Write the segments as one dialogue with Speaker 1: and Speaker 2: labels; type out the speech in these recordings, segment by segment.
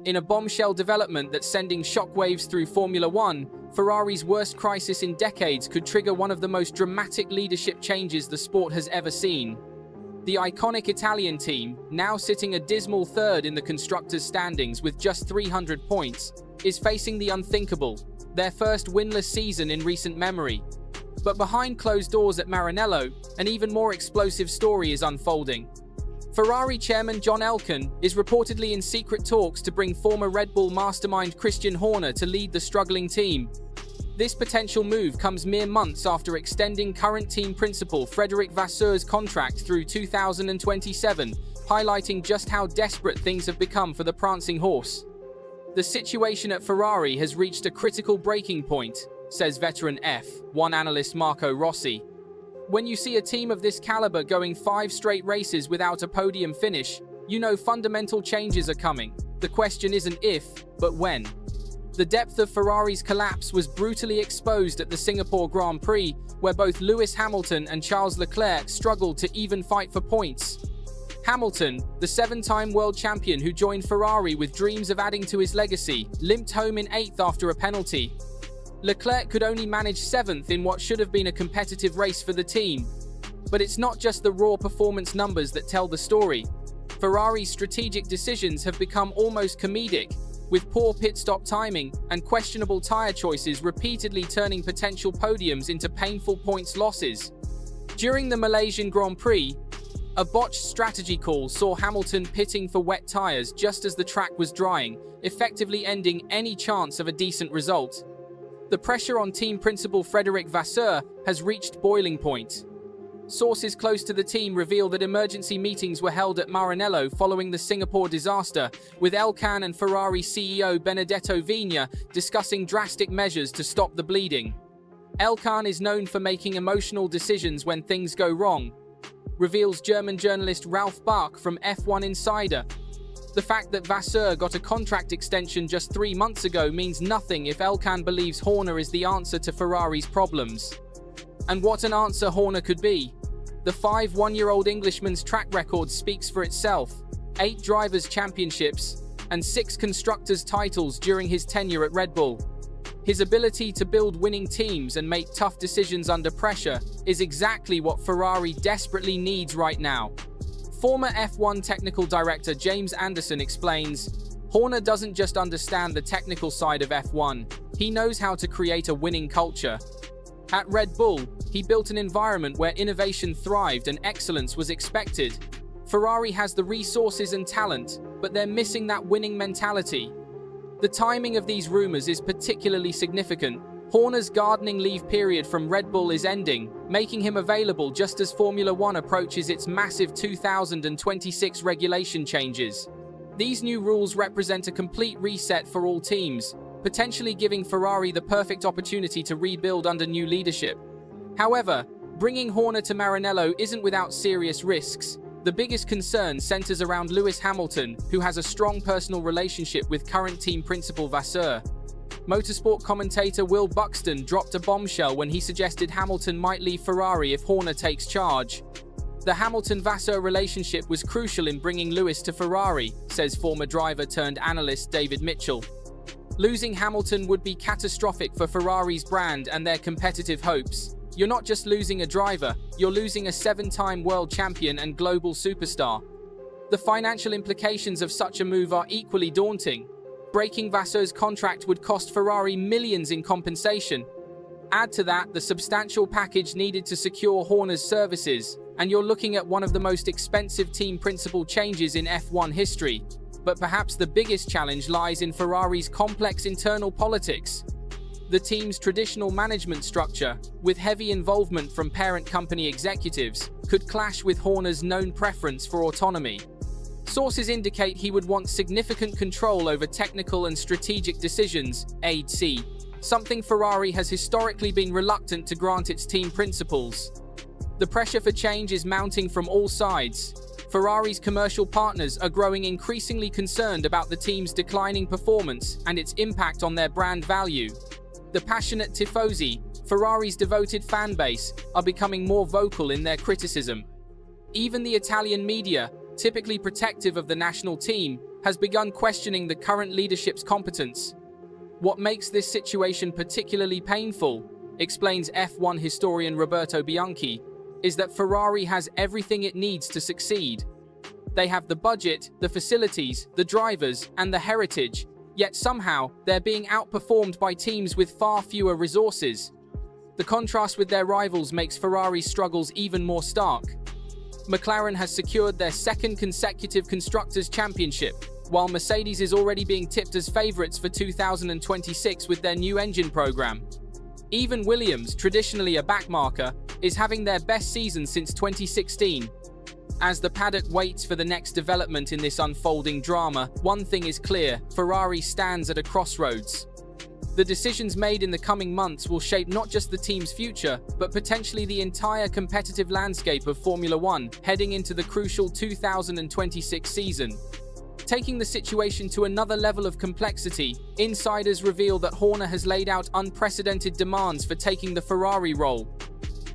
Speaker 1: In a bombshell development that's sending shockwaves through Formula One, Ferrari's worst crisis in decades could trigger one of the most dramatic leadership changes the sport has ever seen. The iconic Italian team, now sitting a dismal third in the constructors' standings with just 300 points, is facing the unthinkable, their first winless season in recent memory. But behind closed doors at Maranello, an even more explosive story is unfolding. Ferrari chairman John Elkann is reportedly in secret talks to bring former Red Bull mastermind Christian Horner to lead the struggling team. This potential move comes mere months after extending current team principal Frederic Vasseur's contract through 2027, highlighting just how desperate things have become for the Prancing Horse. The situation at Ferrari has reached a critical breaking point, says veteran F1 analyst Marco Rossi. When you see a team of this caliber going 5 straight races without a podium finish, you know fundamental changes are coming. The question isn't if, but when. The depth of Ferrari's collapse was brutally exposed at the Singapore Grand Prix, where both Lewis Hamilton and Charles Leclerc struggled to even fight for points. Hamilton, the 7-time world champion who joined Ferrari with dreams of adding to his legacy, limped home in 8th after a penalty. Leclerc could only manage 7th in what should have been a competitive race for the team. But it's not just the raw performance numbers that tell the story. Ferrari's strategic decisions have become almost comedic, with poor pit stop timing and questionable tyre choices repeatedly turning potential podiums into painful points losses. During the Malaysian Grand Prix, a botched strategy call saw Hamilton pitting for wet tyres just as the track was drying, effectively ending any chance of a decent result. The pressure on team principal Frederic Vasseur has reached boiling point. Sources close to the team reveal that emergency meetings were held at Maranello following the Singapore disaster, with Elkann and Ferrari CEO Benedetto Vigna discussing drastic measures to stop the bleeding. Elkann is known for making emotional decisions when things go wrong, reveals German journalist Ralf Bach from F1 Insider. The fact that Vasseur got a contract extension just 3 months ago means nothing if Elkann believes Horner is the answer to Ferrari's problems. And what an answer Horner could be. The 1-year-old Englishman's track record speaks for itself: 8 drivers' championships and 6 constructors' titles during his tenure at Red Bull. His ability to build winning teams and make tough decisions under pressure is exactly what Ferrari desperately needs right now. Former F1 technical director James Anderson explains, Horner doesn't just understand the technical side of F1, he knows how to create a winning culture. At Red Bull, he built an environment where innovation thrived and excellence was expected. Ferrari has the resources and talent, but they're missing that winning mentality. The timing of these rumors is particularly significant. Horner's gardening leave period from Red Bull is ending, making him available just as Formula One approaches its massive 2026 regulation changes. These new rules represent a complete reset for all teams, potentially giving Ferrari the perfect opportunity to rebuild under new leadership. However, bringing Horner to Maranello isn't without serious risks. The biggest concern centers around Lewis Hamilton, who has a strong personal relationship with current team principal Vasseur. Motorsport commentator Will Buxton dropped a bombshell when he suggested Hamilton might leave Ferrari if Horner takes charge. The Hamilton-Vasseur relationship was crucial in bringing Lewis to Ferrari, says former driver-turned-analyst David Mitchell. Losing Hamilton would be catastrophic for Ferrari's brand and their competitive hopes. You're not just losing a driver, you're losing a 7-time world champion and global superstar. The financial implications of such a move are equally daunting. Breaking Vasseur's contract would cost Ferrari millions in compensation. Add to that the substantial package needed to secure Horner's services, and you're looking at one of the most expensive team principal changes in F1 history. But perhaps the biggest challenge lies in Ferrari's complex internal politics. The team's traditional management structure, with heavy involvement from parent company executives, could clash with Horner's known preference for autonomy. Sources indicate he would want significant control over technical and strategic decisions, ADC, something Ferrari has historically been reluctant to grant its team principals. The pressure for change is mounting from all sides. Ferrari's commercial partners are growing increasingly concerned about the team's declining performance and its impact on their brand value. The passionate tifosi, Ferrari's devoted fan base, are becoming more vocal in their criticism. Even the Italian media, typically protective of the national team, has begun questioning the current leadership's competence. What makes this situation particularly painful, explains F1 historian Roberto Bianchi, is that Ferrari has everything it needs to succeed. They have the budget, the facilities, the drivers, and the heritage, yet somehow they're being outperformed by teams with far fewer resources. The contrast with their rivals makes Ferrari's struggles even more stark. McLaren has secured their second consecutive Constructors' Championship, while Mercedes is already being tipped as favourites for 2026 with their new engine program. Even Williams, traditionally a backmarker, is having their best season since 2016. As the paddock waits for the next development in this unfolding drama, one thing is clear: Ferrari stands at a crossroads. The decisions made in the coming months will shape not just the team's future, but potentially the entire competitive landscape of Formula One heading into the crucial 2026 season. Taking the situation to another level of complexity, insiders reveal that Horner has laid out unprecedented demands for taking the Ferrari role.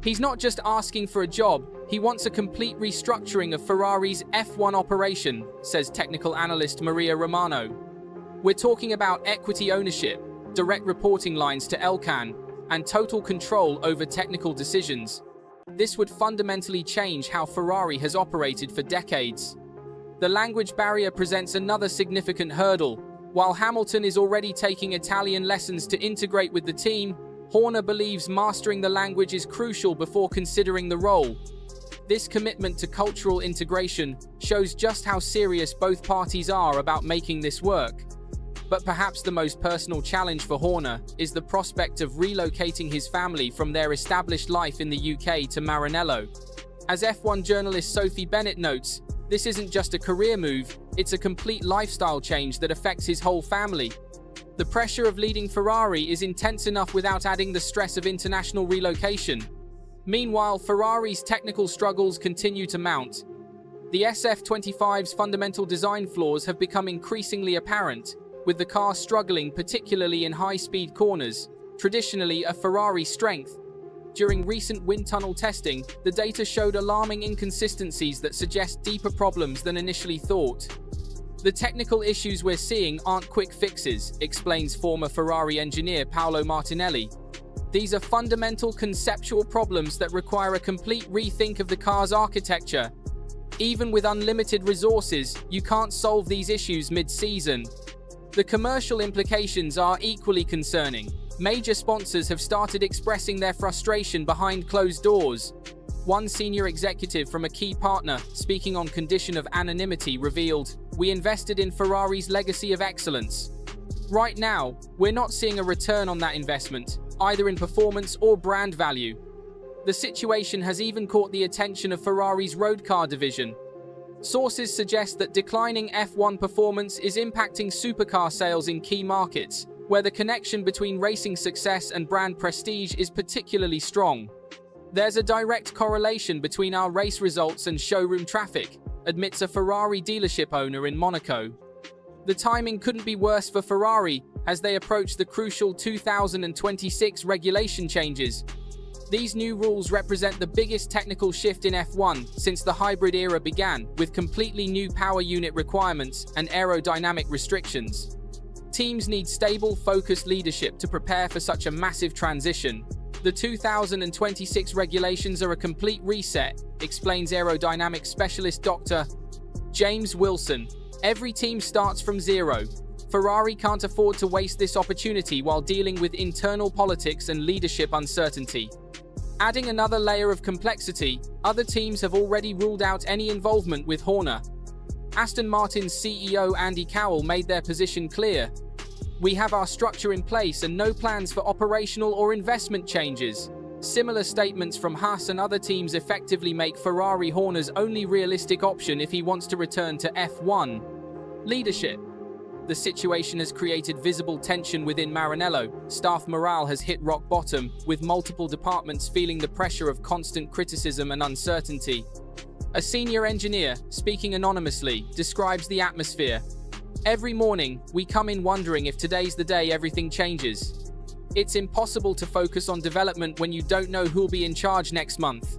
Speaker 1: He's not just asking for a job, he wants a complete restructuring of Ferrari's F1 operation, says technical analyst Maria Romano. We're talking about equity ownership, direct reporting lines to Elkan, and total control over technical decisions. This would fundamentally change how Ferrari has operated for decades. The language barrier presents another significant hurdle. While Hamilton is already taking Italian lessons to integrate with the team, Horner believes mastering the language is crucial before considering the role. This commitment to cultural integration shows just how serious both parties are about making this work. But perhaps the most personal challenge for Horner is the prospect of relocating his family from their established life in the UK to Maranello. As F1 journalist Sophie Bennett notes, this isn't just a career move, it's a complete lifestyle change that affects his whole family. The pressure of leading Ferrari is intense enough without adding the stress of international relocation. Meanwhile, Ferrari's technical struggles continue to mount. The SF25's fundamental design flaws have become increasingly apparent, with the car struggling particularly in high-speed corners, traditionally a Ferrari strength. During recent wind tunnel testing, the data showed alarming inconsistencies that suggest deeper problems than initially thought. The technical issues we're seeing aren't quick fixes, explains former Ferrari engineer Paolo Martinelli. These are fundamental conceptual problems that require a complete rethink of the car's architecture. Even with unlimited resources, you can't solve these issues mid-season. The commercial implications are equally concerning. Major sponsors have started expressing their frustration behind closed doors. One senior executive from a key partner, speaking on condition of anonymity, revealed, "We invested in Ferrari's legacy of excellence. Right now, we're not seeing a return on that investment, either in performance or brand value." The situation has even caught the attention of Ferrari's road car division. Sources suggest that declining F1 performance is impacting supercar sales in key markets, where the connection between racing success and brand prestige is particularly strong. "There's a direct correlation between our race results and showroom traffic," admits a Ferrari dealership owner in Monaco. The timing couldn't be worse for Ferrari as they approach the crucial 2026 regulation changes. These new rules represent the biggest technical shift in F1 since the hybrid era began, with completely new power unit requirements and aerodynamic restrictions. Teams need stable, focused leadership to prepare for such a massive transition. The 2026 regulations are a complete reset, explains aerodynamics specialist Dr. James Wilson. Every team starts from zero. Ferrari can't afford to waste this opportunity while dealing with internal politics and leadership uncertainty. Adding another layer of complexity, other teams have already ruled out any involvement with Horner. Aston Martin's CEO Andy Cowell made their position clear. "We have our structure in place and no plans for operational or investment changes." Similar statements from Haas and other teams effectively make Ferrari Horner's only realistic option if he wants to return to F1. Leadership. The situation has created visible tension within Maranello. Staff morale has hit rock bottom, with multiple departments feeling the pressure of constant criticism and uncertainty. A senior engineer, speaking anonymously, describes the atmosphere. "Every morning, we come in wondering if today's the day everything changes. It's impossible to focus on development when you don't know who'll be in charge next month."